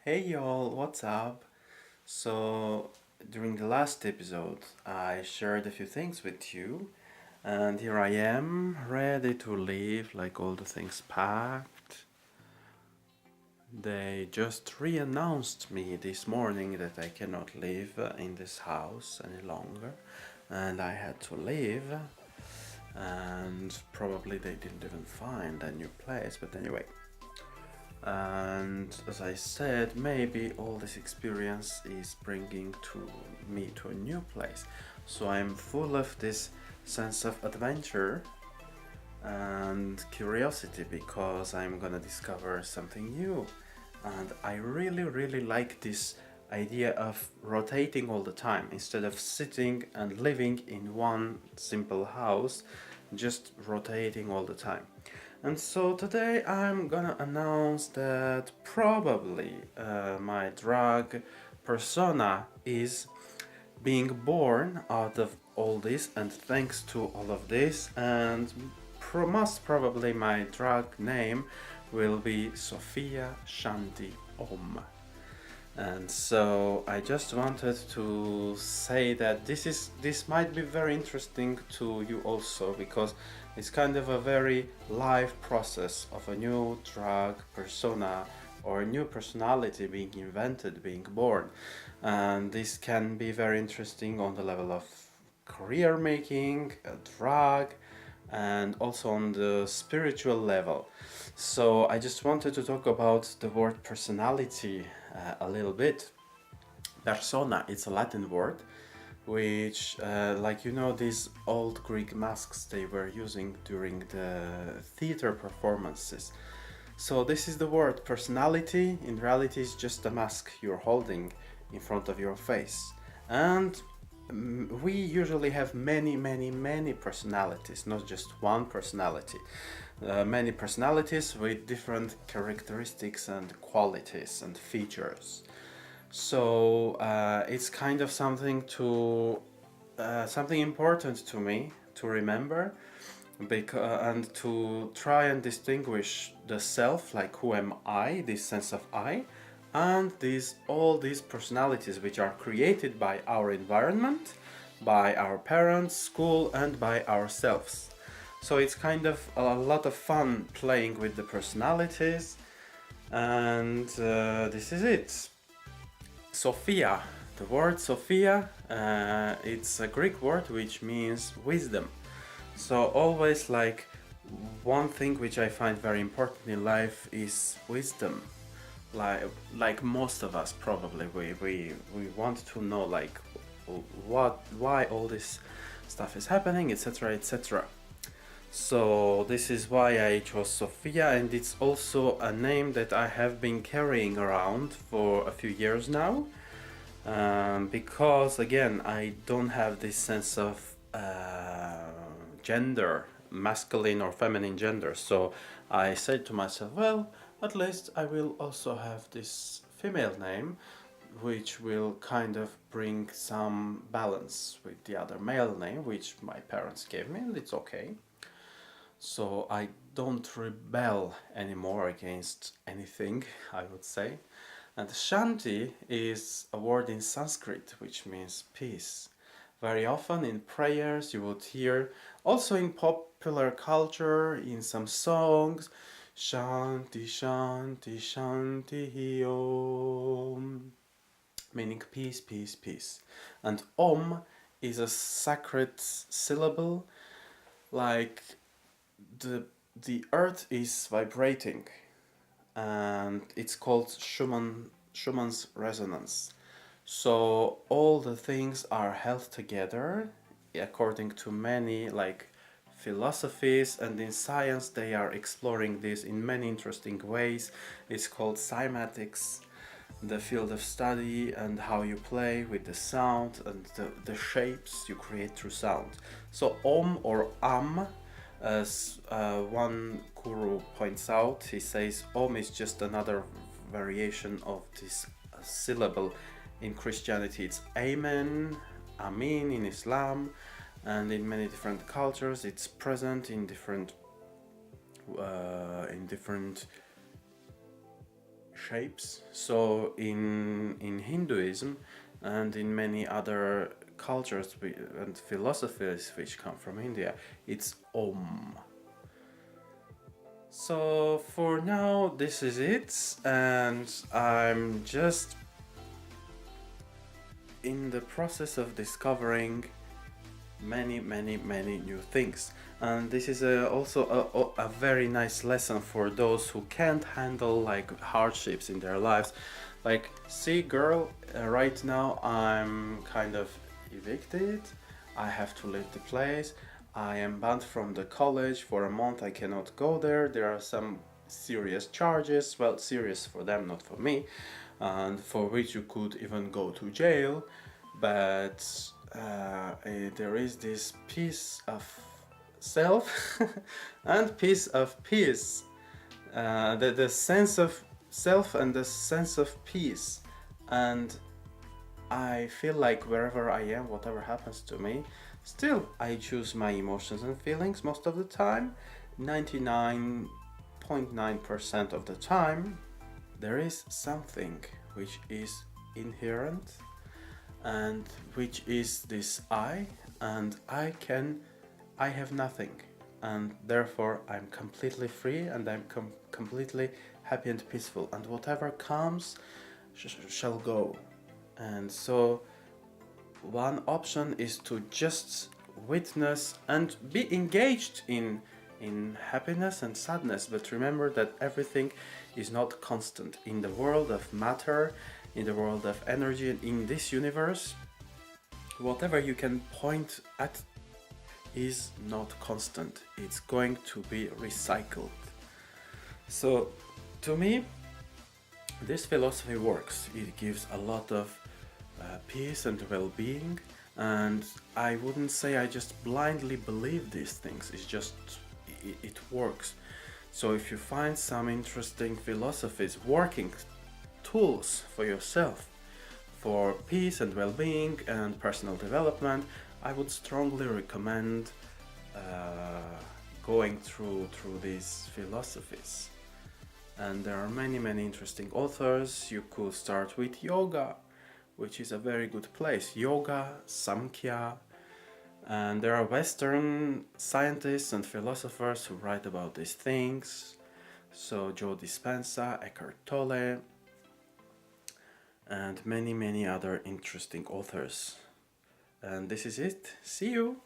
Hey y'all, what's up? So, during the last episode, I shared a few things with you, and here I am, ready to leave, like all the things packed. They just re-announced me this morning that I cannot live in this house any longer, and I had to leave, and probably they didn't even find a new place, but anyway. And as I said, maybe all this experience is bringing me to a new place. So I'm full of this sense of adventure and curiosity because I'm gonna discover something new. And I really like this idea of rotating all the time instead of sitting and living in one simple house, just rotating all the time. And so today I'm gonna announce that probably my drag persona is being born out of all this, and thanks to all of this, and most probably my drag name will be Sophia Shanti OM. And so I just wanted to say that this might be very interesting to you also, because it's kind of a very live process of a new drag persona or a new personality being invented, being born. And this can be very interesting on the level of career making, drag, and also on the spiritual level. So I just wanted to talk about the word personality a little bit. Persona, it's a Latin word, which, these old Greek masks they were using during the theater performances. So this is the word personality. In reality, it's just a mask you're holding in front of your face. And we usually have many personalities, not just one personality. Many personalities with different characteristics and qualities and features. So it's kind of something important to me to remember, and to try and distinguish the self, like who am I, this sense of I, and all these personalities which are created by our environment, by our parents, school, and by ourselves. So it's kind of a lot of fun playing with the personalities, and this is it. Sophia, the word Sophia, it's a Greek word which means wisdom. So always, like, one thing which I find very important in life is wisdom. Like most of us probably, we want to know, like, why all this stuff is happening, etc, etc. So this is why I chose Sophia, and it's also a name that I have been carrying around for a few years now, because again I don't have this sense of gender, masculine or feminine gender. So I said to myself, well, at least I will also have this female name, which will kind of bring some balance with the other male name which my parents gave me, and it's okay. So I don't rebel anymore against anything, I would say. And Shanti is a word in Sanskrit which means peace. Very often in prayers you would hear, also in popular culture, in some songs, Shanti, Shanti, Shanti Om, meaning peace, peace, peace. And Om is a sacred syllable, like the earth is vibrating, and it's called Schumann's resonance. So all the things are held together according to many, like, philosophies, and in science they are exploring this in many interesting ways. It's called cymatics, the field of study, and how you play with the sound and the shapes you create through sound. So Om or Am, as one guru points out, he says Om is just another variation of this syllable. In Christianity it's Amen, Amin in Islam, and in many different cultures it's present in different shapes. So in Hinduism and in many other cultures and philosophies which come from India, it's Om. So for now, this is it, and I'm just in the process of discovering many new things, and this is also a very nice lesson for those who can't handle like hardships in their lives. Like, see girl, right now I'm kind of evicted, I have to leave the place, I am banned from the college for a month, I cannot go there, there are some serious charges, well, serious for them, not for me, and for which you could even go to jail. But there is this piece of self and piece of peace, the sense of self and the sense of peace. And I feel like wherever I am, whatever happens to me, still I choose my emotions and feelings most of the time. 99.9% of the time there is something which is inherent and which is this I, and I have nothing, and therefore I'm completely free, and I'm completely happy and peaceful, and whatever comes shall go. And so one option is to just witness and be engaged in happiness and sadness, but remember that everything is not constant in the world of matter, in the world of energy, and in this universe. Whatever you can point at is not constant, it's going to be recycled. So to me, this philosophy works. It gives a lot of peace and well-being, and I wouldn't say I just blindly believe these things, it's just it works. So if you find some interesting philosophies, working tools for yourself for peace and well-being and personal development, I would strongly recommend going through these philosophies. And there are many interesting authors. You could start with yoga, which is a very good place. Yoga, samkhya, and there are Western scientists and philosophers who write about these things. So Joe Dispenza, Eckhart Tolle, and many other interesting authors. And this is it. See you!